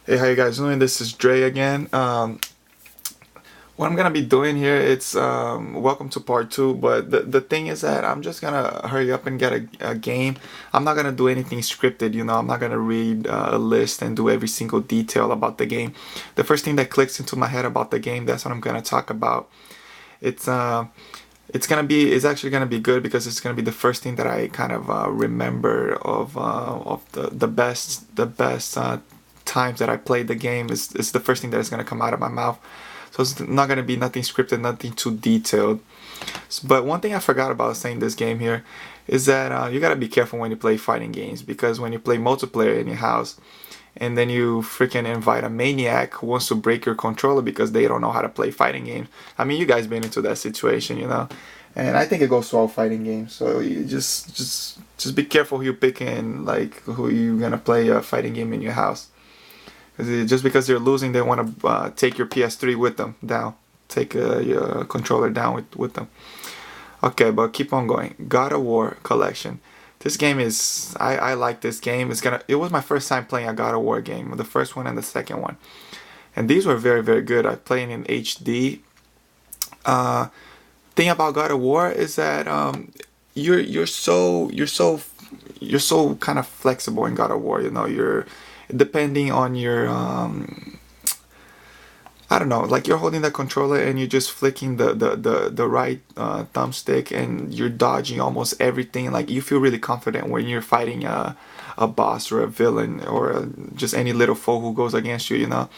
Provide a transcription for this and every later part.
Hey, how you guys doing? This is Dre again. What I'm gonna be doing here, it's welcome to part two. But the thing is that I'm just gonna hurry up and get a game. I'm not gonna do anything scripted, you know. I'm not gonna read a list and do every single detail about the game. The first thing that clicks into my head about the game, that's what I'm gonna talk about. It's uh, it's actually gonna be good because it's gonna be the first thing that I kind of remember of the best times that I played the game. Is the first thing that is gonna come out of my mouth. So it's not gonna be nothing scripted, nothing too detailed. But one thing I forgot about saying this game here is that you gotta be careful when you play fighting games, because when you play multiplayer in your house and then you freaking invite a maniac who wants to break your controller because they don't know how to play fighting games. I mean, you guys been into that situation, you know. And I think it goes to all fighting games. So you just be careful who you pick and like who you gonna play a fighting game in your house. Because just because they're losing, they want to take your PS3 with them down. Take your controller down with them. Okay, but keep on going. God of War Collection. This game is I like this game. It was my first time playing a God of War game, the first one and the second one. And these were very, very good. I played in HD. Uh Thing about God of War is that you're so kind of flexible in God of War, you know, you're depending on your I don't know, like you're holding the controller and you're just flicking the right thumbstick and you're dodging almost everything. Like you feel really confident when you're fighting a boss or a villain or just any little foe who goes against you, you know.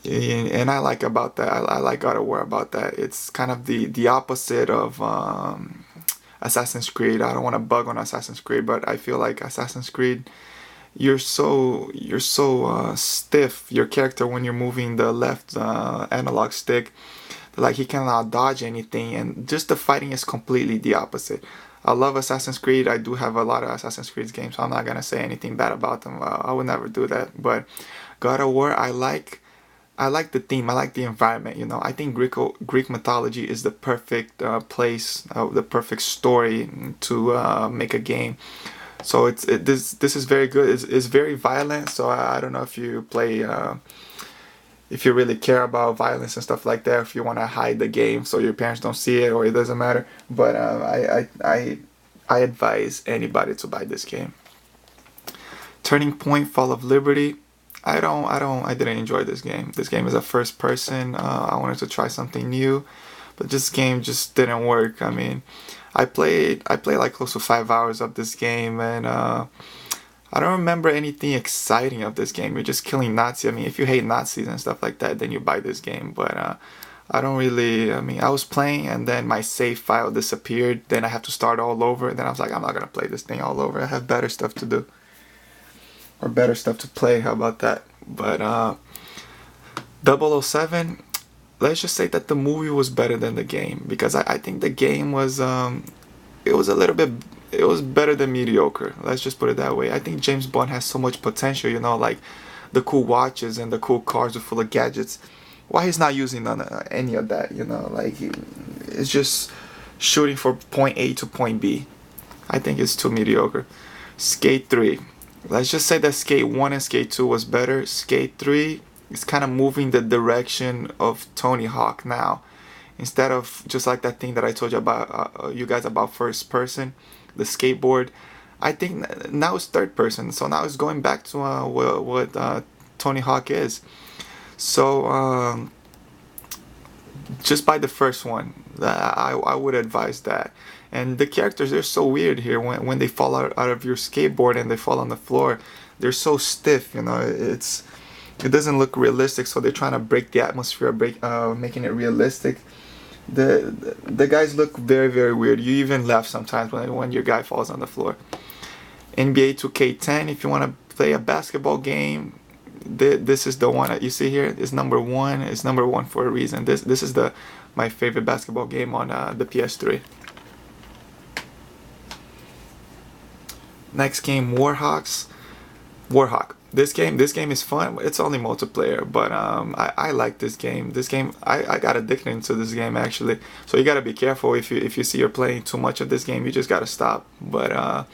And I like about that. I like God of War about that. It's kind of the opposite of Assassin's Creed. I don't want to bug on Assassin's Creed, but I feel like Assassin's Creed, you're so stiff, your character, when you're moving the left analog stick, like he cannot dodge anything, and just the fighting is completely the opposite. I love Assassin's Creed. I do have a lot of Assassin's Creed games, so I'm not gonna say anything bad about them. I would never do that. But God of War, I like the theme. I like the environment. You know, I think Greek mythology is the perfect place, the perfect story to make a game. So this is very good. It's very violent. So I don't know if you play if you really care about violence and stuff like that. If you want to hide the game so your parents don't see it or it doesn't matter. But I advise anybody to buy this game. Turning Point: Fall of Liberty. I didn't enjoy this game. This game is a first person. I wanted to try something new, but this game just didn't work. I mean, I played like close to 5 hours of this game, and I don't remember anything exciting of this game. You're just killing Nazis. I mean, if you hate Nazis and stuff like that, then you buy this game. But I don't really. I mean, I was playing, and then my save file disappeared. Then I have to start all over. Then I was like, I'm not gonna play this thing all over. I have better stuff to do, or better stuff to play. How about that? But 007, let's just say that the movie was better than the game, because I think the game was it was a little bit, it was better than mediocre. Let's just put it that way. I think James Bond has so much potential, you know, like the cool watches and the cool cars are full of gadgets. Why he's not using any of that, you know? Like it's just shooting for point A to point B. I think it's too mediocre. Skate 3. Let's just say that Skate 1 and Skate 2 was better. Skate 3 is kind of moving the direction of Tony Hawk now. Instead of just like that thing that I told you about, you guys, about first person, the skateboard. I think now it's third person. So now it's going back to what Tony Hawk is. So just buy the first one. I would advise that. And the characters, they're so weird here. When they fall out of your skateboard and they fall on the floor, they're so stiff, you know. It doesn't look realistic, so they're trying to break the atmosphere, making it realistic. The guys look very, very weird. You even laugh sometimes when your guy falls on the floor. NBA 2K10, if you want to play a basketball game, this is the one that you see here. It's number one. It's number one for a reason. This is my favorite basketball game on the PS3. Next game, Warhawk. This game is fun. It's only multiplayer, but I like this game. I got addicted into this game actually. So you gotta be careful if you see you're playing too much of this game. You just gotta stop. But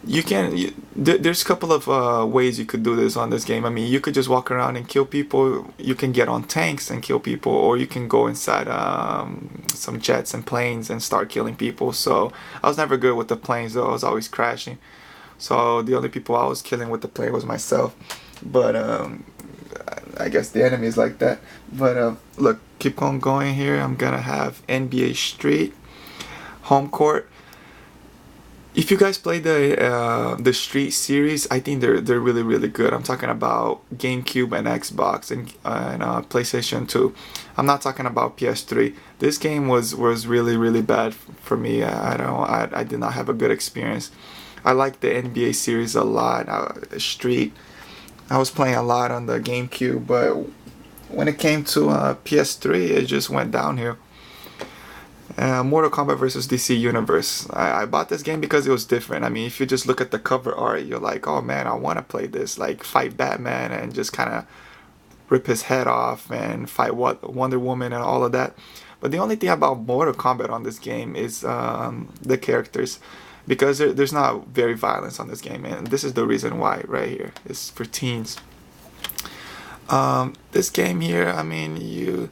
there's a couple of ways you could do this on this game. I mean, you could just walk around and kill people. You can get on tanks and kill people, or you can go inside some jets and planes and start killing people. So I was never good with the planes though. I was always crashing. So the only people I was killing with the plane was myself. But I guess the enemy is like that. But look, keep on going here. I'm gonna have NBA Street, Home Court. If you guys play the Street series, I think they're really good. I'm talking about GameCube and Xbox and PlayStation 2. I'm not talking about PS3. This game was really bad for me. I did not have a good experience. I like the NBA series a lot. Street. I was playing a lot on the GameCube, but when it came to PS3, it just went downhill. Mortal Kombat vs. DC Universe. I bought this game because it was different. I mean, if you just look at the cover art, you're like, oh man, I want to play this. Like, fight Batman and just kind of rip his head off and fight Wonder Woman and all of that. But the only thing about Mortal Kombat on this game is the characters. Because there's not very violence on this game. And this is the reason why right here. It's for teens. This game here, I mean,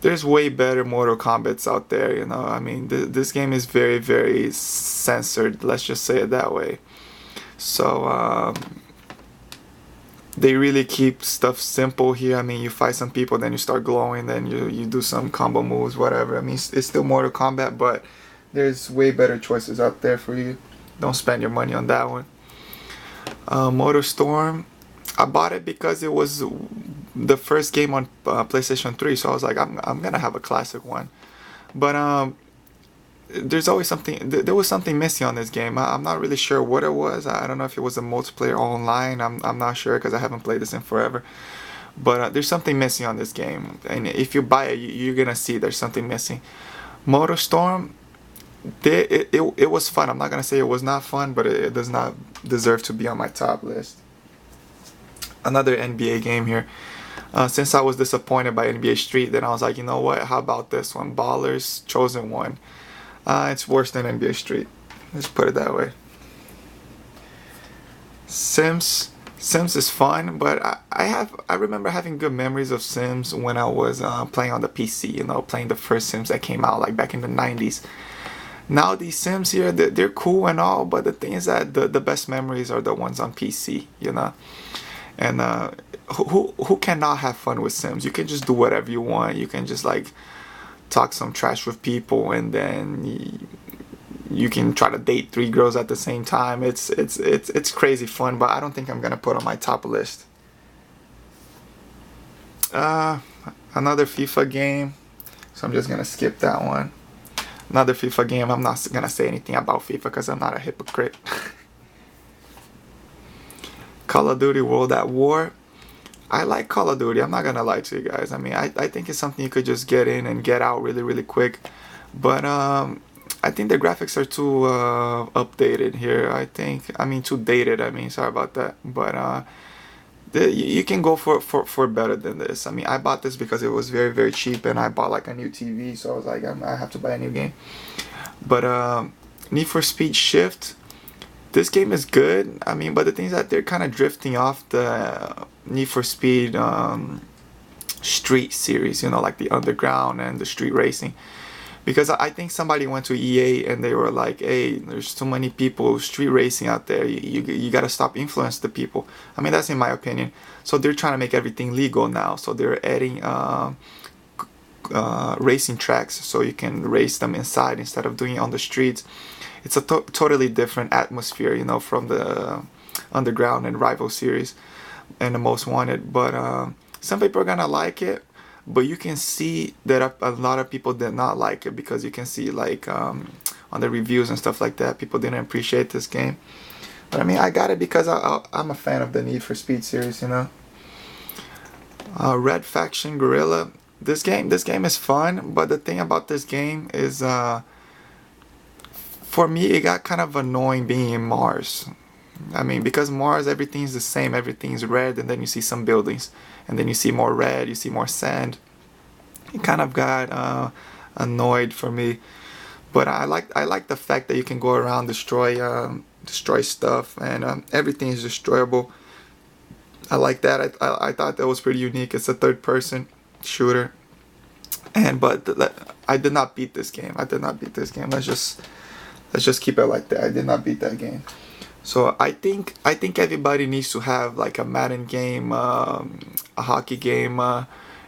there's way better Mortal Kombats out there, you know. I mean, this game is very censored, let's just say it that way. So they really keep stuff simple here. I mean, you fight some people, then you start glowing, then you do some combo moves, whatever. I mean, it's still Mortal Kombat, but there's way better choices out there for you. Don't spend your money on that one. Motor Storm, I bought it because it was the first game on PlayStation 3, so I was like, I'm gonna have a classic one. But there's always something. There was something missing on this game. I'm not really sure what it was. I don't know if it was a multiplayer online. I'm not sure because I haven't played this in forever. But there's something missing on this game, and if you buy it, you're gonna see there's something missing. Motor Storm, it was fun. I'm not gonna say it was not fun, but it does not deserve to be on my top list. Another NBA game here. Since I was disappointed by NBA Street, then I was like, you know what? How about this one? Ballers Chosen One. It's worse than NBA Street. Let's put it that way. Sims is fun, but I remember having good memories of Sims when I was playing on the PC. You know, playing the first Sims that came out like back in the 90s. Now these Sims here, they're cool and all, but the thing is that the best memories are the ones on PC. You know. And who cannot have fun with Sims? You can just do whatever you want. You can just like talk some trash with people, and then you can try to date 3 girls at the same time. It's crazy fun, but I don't think I'm gonna put on my top list. Another FIFA game, so I'm just gonna skip that one. Another FIFA game. I'm not gonna say anything about FIFA because I'm not a hypocrite. Call of Duty World at War. I like Call of Duty. I'm not gonna lie to you guys. I mean, I think it's something you could just get in and get out really quick. But I think the graphics are too updated here. I mean too dated. I mean, sorry about that. But you can go for better than this. I mean, I bought this because it was very cheap, and I bought like a new TV, so I was like, I have to buy a new game. But Need for Speed Shift. This game is good. I mean, but the thing is that they're kind of drifting off the Need for Speed Street series, you know, like the Underground and the Street Racing. Because I think somebody went to EA and they were like, hey, there's too many people street racing out there. You got to stop influencing the people. I mean, that's in my opinion. So they're trying to make everything legal now. So they're adding racing tracks so you can race them inside instead of doing it on the streets. It's a totally different atmosphere, you know, from the Underground and Rival series and the Most Wanted. But some people are gonna like it, but you can see that a lot of people did not like it, because you can see like on the reviews and stuff like that, people didn't appreciate this game. But I mean, I got it because I'm a fan of the Need for Speed series, you know. Red Faction Guerrilla. This game is fun, but the thing about this game is for me, it got kind of annoying being in Mars. I mean, because Mars, everything's the same. Everything's red, and then you see some buildings. And then you see more red, you see more sand. It kind of got annoyed for me. But I like the fact that you can go around, destroy destroy stuff, and everything is destroyable. I like that. I thought that was pretty unique. It's a third person shooter, and I did not beat this game. I did not beat this game. Let's just keep it like that. I did not beat that game. So I think everybody needs to have like a Madden game, a hockey game,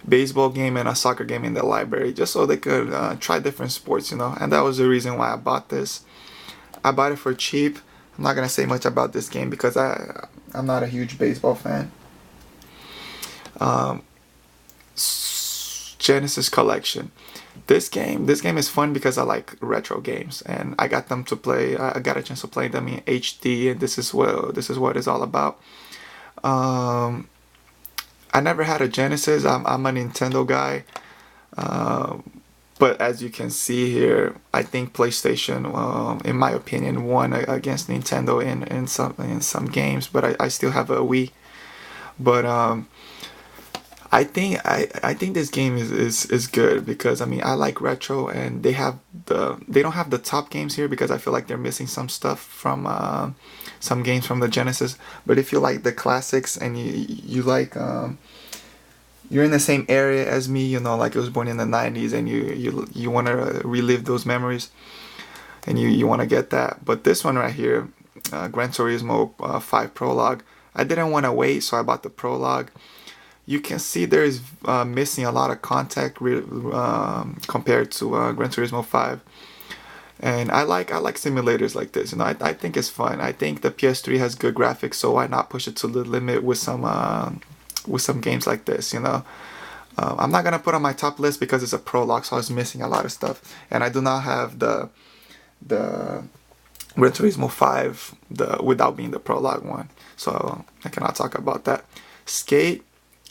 baseball game, and a soccer game in their library, just so they could try different sports, you know. And that was the reason why I bought this. I bought it for cheap. I'm not gonna say much about this game because I'm not a huge baseball fan. Um, Genesis Collection. This game is fun because I like retro games, and I got them to play. I got a chance to play them in HD, and this is what it's all about. Um, I never had a Genesis. I'm a Nintendo guy. But as you can see here, I think PlayStation, in my opinion, won against Nintendo in some games. But I still have a Wii. But I think this game is good because I mean I like retro, and they don't have the top games here because I feel like they're missing some stuff from some games from the Genesis. But if you like the classics and you like you're in the same area as me, you know, like I was born in the 90s, and you want to relive those memories, and you want to get that. But this one right here, Gran Turismo 5 Prologue, I didn't want to wait, so I bought the Prologue. You can see there is missing a lot of contact compared to Gran Turismo 5. And I like simulators like this. You know, I think it's fun. I think the PS3 has good graphics, so why not push it to the limit with some games like this? You know, I'm not gonna put on my top list because it's a prologue, so I was missing a lot of stuff, and I do not have the Gran Turismo 5 without being the prologue one, so I cannot talk about that. Skate.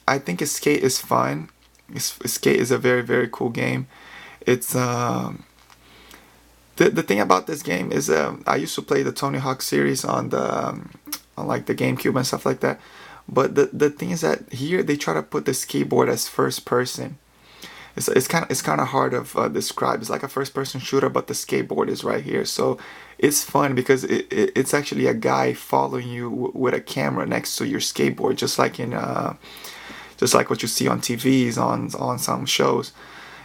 I think Skate is fun. Skate is a very, very cool game. It's the thing about this game is I used to play the Tony Hawk series on like the GameCube and stuff like that. But the thing is that here they try to put the skateboard as first person. It's kind of hard to describe. It's like a first person shooter, but the skateboard is right here. So it's fun because it's actually a guy following you with a camera next to your skateboard, just like what you see on TVs on some shows.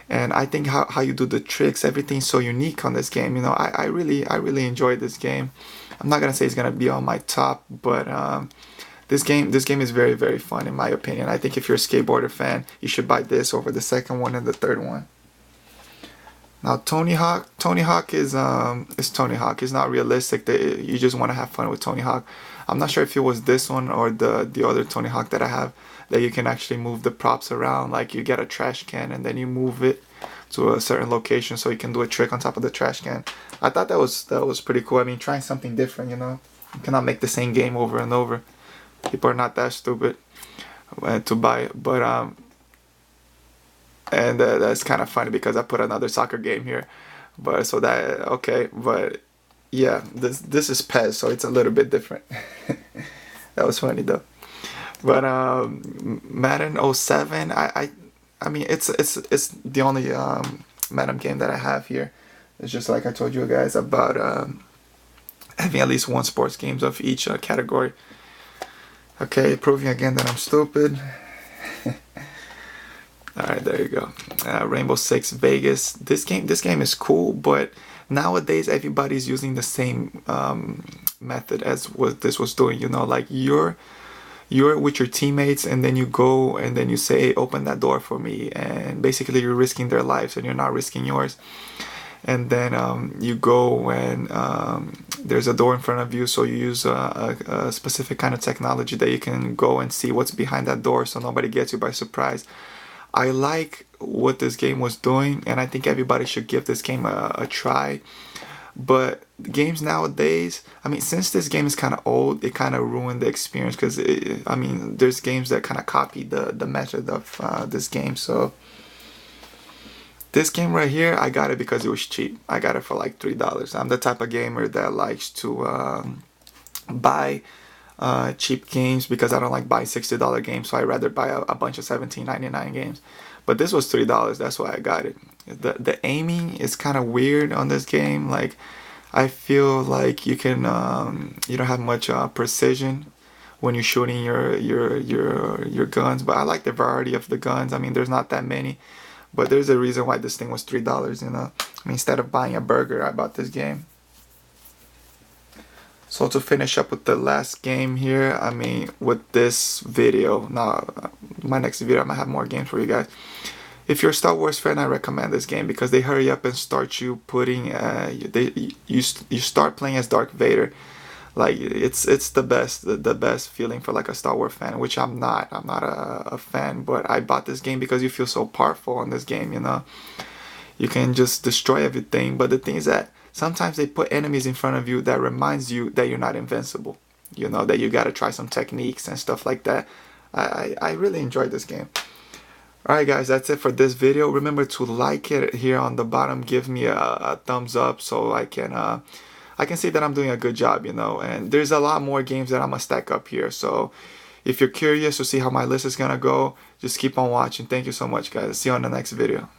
And I think how you do the tricks, everything's so unique on this game. You know, I really enjoyed this game. I'm not gonna say it's gonna be on my top, but this game is very, very fun in my opinion. I think if you're a skateboarder fan, you should buy this over the second one and the third one. Now Tony Hawk is Tony Hawk. It's not realistic. You just want to have fun with Tony Hawk. I'm not sure if it was this one or the other Tony Hawk that I have, that you can actually move the props around. Like you get a trash can and then you move it to a certain location so you can do a trick on top of the trash can. I thought that was pretty cool. I mean, trying something different, you know. You cannot make the same game over and over. People are not that stupid to buy it. But and that's kind of funny because I put another soccer game here. But so that okay, but yeah, this is PES, so it's a little bit different. That was funny though. But Madden '07, I mean it's the only Madden game that I have here. It's just like I told you guys about having at least one sports games of each category. Okay, proving again that I'm stupid. Alright, there you go. Rainbow Six Vegas. This game is cool, but nowadays everybody's using the same method as what this was doing. You know, like you're with your teammates, and then you go and then you say, hey, open that door for me, and basically you're risking their lives and you're not risking yours. And then you go when there's a door in front of you, so you use a specific kind of technology that you can go and see what's behind that door so nobody gets you by surprise. I like what this game was doing, and I think everybody should give this game a try. But games nowadays, I mean, since this game is kind of old, it kind of ruined the experience because, I mean, there's games that kind of copy the method of this game. So this game right here, I got it because it was cheap. I got it for like $3. I'm the type of gamer that likes to buy cheap games because I don't like buying $60 games, so I'd rather buy a bunch of $17.99 games. But this was $3, that's why I got it. The aiming is kind of weird on this game. Like, I feel like you don't have much precision when you're shooting your guns, but I like the variety of the guns. I mean, there's not that many, but there's a reason why this thing was $3. You know, I mean, instead of buying a burger, I bought this game. So to finish up with the last game here, I mean, with this video, now my next video, I'm gonna have more games for you guys. If you're a Star Wars fan, I recommend this game because they hurry up and start you putting, you start playing as Darth Vader. Like it's the best feeling for like a Star Wars fan, which I'm not. I'm not a fan, but I bought this game because you feel so powerful in this game. You know, you can just destroy everything. But the thing is that sometimes they put enemies in front of you that reminds you that you're not invincible. You know, that you gotta try some techniques and stuff like that. I really enjoyed this game. Alright guys, that's it for this video. Remember to like it here on the bottom. Give me a thumbs up so I can see that I'm doing a good job, you know. And there's a lot more games that I'm gonna stack up here. So if you're curious to see how my list is gonna go, just keep on watching. Thank you so much guys. See you on the next video.